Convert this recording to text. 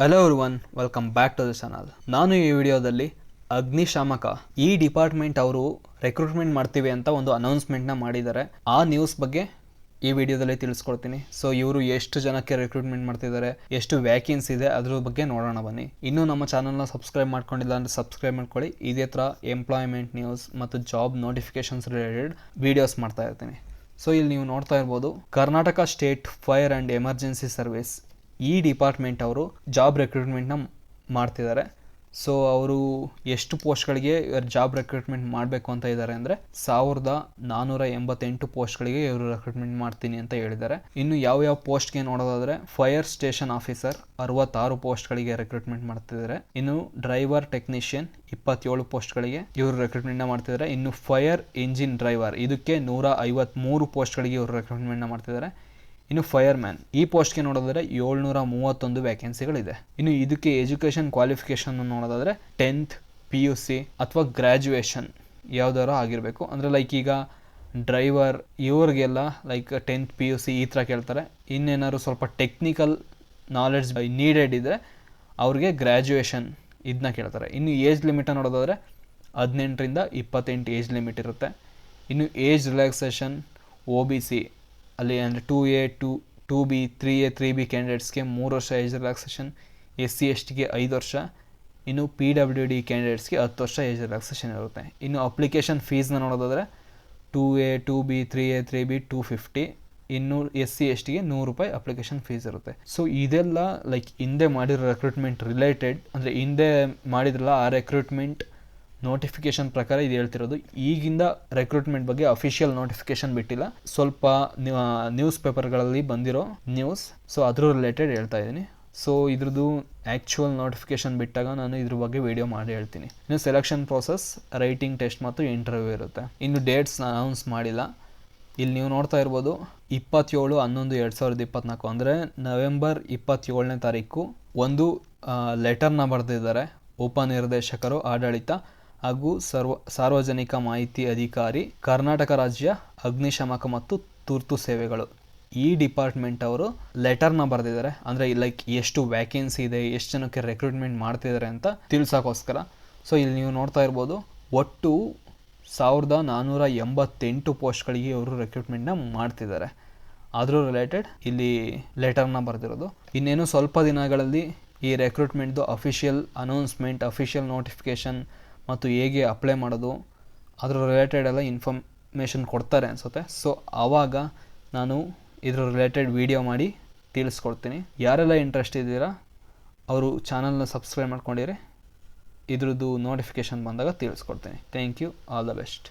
Hello everyone, welcome back to the channel. ನಾನು ಈ ವಿಡಿಯೋದಲ್ಲಿ ಅಗ್ನಿಶಾಮಕ ಈ ಡಿಪಾರ್ಟ್ಮೆಂಟ್ ಅವರು ರೆಕ್ರೂಟ್ಮೆಂಟ್ ಮಾಡ್ತೀವಿ ಅಂತ ಒಂದು ಅನೌನ್ಸ್ಮೆಂಟ್ನ ಮಾಡಿದ್ದಾರೆ. ಆ ನ್ಯೂಸ್ ಬಗ್ಗೆ ಈ ವಿಡಿಯೋದಲ್ಲಿ ತಿಳಿಸ್ಕೊಡ್ತೀನಿ. ಸೊ ಇವರು ಎಷ್ಟು ಜನಕ್ಕೆ ರಿಕ್ರೂಟ್ಮೆಂಟ್ ಮಾಡ್ತಿದ್ದಾರೆ, ಎಷ್ಟು ವ್ಯಾಕೆನ್ಸಿ ಇದೆ, ಅದ್ರ ಬಗ್ಗೆ ನೋಡೋಣ ಬನ್ನಿ. ಇನ್ನೂ ನಮ್ಮ ಚಾನಲ್ನ ಸಬ್ಸ್ಕ್ರೈಬ್ ಮಾಡ್ಕೊಂಡಿಲ್ಲ ಅಂದರೆ ಸಬ್ಸ್ಕ್ರೈಬ್ ಮಾಡ್ಕೊಳ್ಳಿ. ಇದೇ ಥರ ಎಂಪ್ಲಾಯ್ಮೆಂಟ್ ನ್ಯೂಸ್ ಮತ್ತು ಜಾಬ್ ನೋಟಿಫಿಕೇಶನ್ಸ್ ರಿಲೇಟೆಡ್ ವಿಡಿಯೋಸ್ ಮಾಡ್ತಾ ಇರ್ತೀನಿ. ಸೊ ಇಲ್ಲಿ ನೀವು ನೋಡ್ತಾ ಇರ್ಬೋದು, Karnataka state fire and emergency service ಈ ಡಿಪಾರ್ಟ್ಮೆಂಟ್ ಅವರು ಜಾಬ್ ರೆಕ್ರೂಟ್ಮೆಂಟ್ನ ಮಾಡ್ತಿದ್ದಾರೆ. ಸೊ ಅವರು ಎಷ್ಟು ಪೋಸ್ಟ್ಗಳಿಗೆ ಜಾಬ್ ರೆಕ್ರೂಟ್ಮೆಂಟ್ ಮಾಡಬೇಕು ಅಂತ ಇದ್ದಾರೆ ಅಂದರೆ 1488 ಪೋಸ್ಟ್ಗಳಿಗೆ ಇವರು ರೆಕ್ರೂಟ್ಮೆಂಟ್ ಮಾಡ್ತೀನಿ ಅಂತ ಹೇಳಿದ್ದಾರೆ. ಇನ್ನು ಯಾವ ಪೋಸ್ಟ್ಗೆ ನೋಡೋದಾದರೆ ಫೈರ್ ಸ್ಟೇಷನ್ ಆಫೀಸರ್ 66 ಪೋಸ್ಟ್ಗಳಿಗೆ ರೆಕ್ರೂಟ್ಮೆಂಟ್ ಮಾಡ್ತಿದ್ದಾರೆ. ಇನ್ನು ಡ್ರೈವರ್ ಟೆಕ್ನಿಷಿಯನ್ 27 ಪೋಸ್ಟ್ಗಳಿಗೆ ಇವರು ರೆಕ್ರೂಟ್ಮೆಂಟ್ನ ಮಾಡ್ತಿದ್ದಾರೆ. ಇನ್ನು ಫೈರ್ ಇಂಜಿನ್ ಡ್ರೈವರ್ ಇದಕ್ಕೆ 153 ಪೋಸ್ಟ್ಗಳಿಗೆ ಇವರು ರೆಕ್ರೂಟ್ಮೆಂಟ್ನ ಮಾಡ್ತಿದ್ದಾರೆ. ಇನ್ನು ಫೈರ್ ಮ್ಯಾನ್ ಈ ಪೋಸ್ಟ್ಗೆ ನೋಡೋದಾದ್ರೆ 731 ವ್ಯಾಕೆನ್ಸಿಗಳಿದೆ. ಇನ್ನು ಇದಕ್ಕೆ ಎಜುಕೇಷನ್ ಕ್ವಾಲಿಫಿಕೇಶನ್ ನೋಡೋದಾದ್ರೆ 10th PUC ಅಥವಾ ಗ್ರ್ಯಾಜುಯೇಷನ್ ಯಾವ್ದಾರು ಆಗಿರಬೇಕು. ಅಂದರೆ ಲೈಕ್ ಈಗ ಡ್ರೈವರ್ ಇವ್ರಿಗೆಲ್ಲ ಲೈಕ್ 10th PUC ಈ ಥರ ಕೇಳ್ತಾರೆ. ಇನ್ನೇನಾದ್ರು ಸ್ವಲ್ಪ ಟೆಕ್ನಿಕಲ್ ನಾಲೆಡ್ಜ್ ನೀಡೆಡ್ ಇದ್ದರೆ ಅವ್ರಿಗೆ ಗ್ರ್ಯಾಜುಯೇಷನ್ ಇದನ್ನ ಕೇಳ್ತಾರೆ. ಇನ್ನು ಏಜ್ ಲಿಮಿಟ್ ನೋಡೋದಾದ್ರೆ 18ರಿಂದ 28 ಏಜ್ ಲಿಮಿಟ್ ಇರುತ್ತೆ. ಇನ್ನು ಏಜ್ ರಿಲ್ಯಾಕ್ಸೇಷನ್ OBC ಅಲ್ಲಿ ಅಂದರೆ 2A 2B 3A 3B ಕ್ಯಾಂಡಿಡೇಟ್ಸ್ಗೆ 3 ವರ್ಷ ಏಜ್ ರಿಲ್ಯಾಕ್ಸೇಷನ್, SC STಗೆ 5 ವರ್ಷ, ಇನ್ನು PWD ಕ್ಯಾಂಡಿಡೇಟ್ಸ್ಗೆ 10 ವರ್ಷ ಏಜ್ ರಿಲ್ಯಾಕ್ಸೇಷನ್ ಇರುತ್ತೆ. ಇನ್ನು ಅಪ್ಲಿಕೇಶನ್ ಫೀಸ್ನ ನೋಡೋದಾದರೆ 2A 2B 3A 3B 250, ಇನ್ನು SC STಗೆ ₹100 ಅಪ್ಲಿಕೇಶನ್ ಫೀಸ್ ಇರುತ್ತೆ. ಸೊ ಇದೆಲ್ಲ ಲೈಕ್ ಹಿಂದೆ ಮಾಡಿರೋ ರೆಕ್ರೂಟ್ಮೆಂಟ್ ರಿಲೇಟೆಡ್, ಅಂದರೆ ಹಿಂದೆ ಮಾಡಿದ್ರಲ್ಲ ಆ ರೆಕ್ರೂಟ್ಮೆಂಟ್ ನೋಟಿಫಿಕೇಶನ್ ಪ್ರಕಾರ ಇದು ಹೇಳ್ತಿರೋದು. ಈಗಿಂದ ರೆಕ್ರೂಟ್ಮೆಂಟ್ ಬಗ್ಗೆ ಅಫಿಷಿಯಲ್ ನೋಟಿಫಿಕೇಶನ್ ಬಿಟ್ಟಿಲ್ಲ, ಸ್ವಲ್ಪ ನ್ಯೂಸ್ ಪೇಪರ್ಗಳಲ್ಲಿ ಬಂದಿರೋ ನ್ಯೂಸ್. ಸೊ ಅದ್ರ ರಿಲೇಟೆಡ್ ಹೇಳ್ತಾ ಇದ್ದೀನಿ. ಸೊ ಇದ್ರದ್ದು ಆ್ಯಕ್ಚುಯಲ್ ನೋಟಿಫಿಕೇಶನ್ ಬಿಟ್ಟಾಗ ನಾನು ಇದ್ರ ಬಗ್ಗೆ ವಿಡಿಯೋ ಮಾಡಿ ಹೇಳ್ತೀನಿ. ಇನ್ನು ಸೆಲೆಕ್ಷನ್ ಪ್ರೋಸೆಸ್, ರೈಟಿಂಗ್ ಟೆಸ್ಟ್ ಮತ್ತು ಇಂಟರ್ವ್ಯೂ ಇರುತ್ತೆ. ಇನ್ನು ಡೇಟ್ಸ್ ಅನೌನ್ಸ್ ಮಾಡಿಲ್ಲ. ಇಲ್ಲಿ ನೀವು ನೋಡ್ತಾ ಇರ್ಬೋದು 27/11/2024 ಅಂದರೆ ನವೆಂಬರ್ 27ನೇ ತಾರೀಕು ಒಂದು ಲೆಟರ್ನ ಬರೆದಿದ್ದಾರೆ ಉಪನಿರ್ದೇಶಕರು ಆಡಳಿತ ಹಾಗೂ ಸಾರ್ವಜನಿಕ ಮಾಹಿತಿ ಅಧಿಕಾರಿ, ಕರ್ನಾಟಕ ರಾಜ್ಯ ಅಗ್ನಿಶಾಮಕ ಮತ್ತು ತುರ್ತು ಸೇವೆಗಳು ಈ ಡಿಪಾರ್ಟ್ಮೆಂಟ್ ಅವರು ಲೆಟರ್ನ ಬರೆದಿದ್ದಾರೆ. ಅಂದರೆ ಲೈಕ್ ಎಷ್ಟು ವ್ಯಾಕೆನ್ಸಿ ಇದೆ, ಎಷ್ಟು ಜನಕ್ಕೆ ರೆಕ್ರೂಟ್ಮೆಂಟ್ ಮಾಡ್ತಿದ್ದಾರೆ ಅಂತ ತಿಳ್ಸೋಕ್ಕೋಸ್ಕರ. ಸೊ ಇಲ್ಲಿ ನೀವು ನೋಡ್ತಾ ಇರ್ಬೋದು ಒಟ್ಟು 1488 ಪೋಸ್ಟ್ಗಳಿಗೆ ಇವರು ರೆಕ್ರೂಟ್ಮೆಂಟ್ನ ಮಾಡ್ತಿದ್ದಾರೆ. ಅದ್ರ ರಿಲೇಟೆಡ್ ಇಲ್ಲಿ ಲೆಟರ್ನ ಬರೆದಿರೋದು. ಇನ್ನೇನು ಸ್ವಲ್ಪ ದಿನಗಳಲ್ಲಿ ಈ ರೆಕ್ರೂಟ್ಮೆಂಟ್ದು ಅಫಿಷಿಯಲ್ ಅನೌನ್ಸ್ಮೆಂಟ್, ಅಫಿಷಿಯಲ್ ನೋಟಿಫಿಕೇಷನ್ ಮತ್ತು ಹೇಗೆ ಅಪ್ಲೈ ಮಾಡೋದು ಅದ್ರ ರಿಲೇಟೆಡ್ ಎಲ್ಲ ಇನ್ಫಾರ್ಮೇಷನ್ ಕೊಡ್ತಾರೆ ಅನಿಸುತ್ತೆ. ಸೊ ಆವಾಗ ನಾನು ಇದ್ರ ರಿಲೇಟೆಡ್ ವಿಡಿಯೋ ಮಾಡಿ ತಿಳಿಸ್ಕೊಡ್ತೀನಿ. ಯಾರೆಲ್ಲ ಇಂಟ್ರೆಸ್ಟ್ ಇದ್ದೀರಾ ಅವರು ಚಾನಲ್ನ ಸಬ್ಸ್ಕ್ರೈಬ್ ಮಾಡ್ಕೊಂಡಿರಿ. ಇದ್ರದ್ದು ನೋಟಿಫಿಕೇಷನ್ ಬಂದಾಗ ತಿಳಿಸ್ಕೊಡ್ತೀನಿ. Thank you, all the best.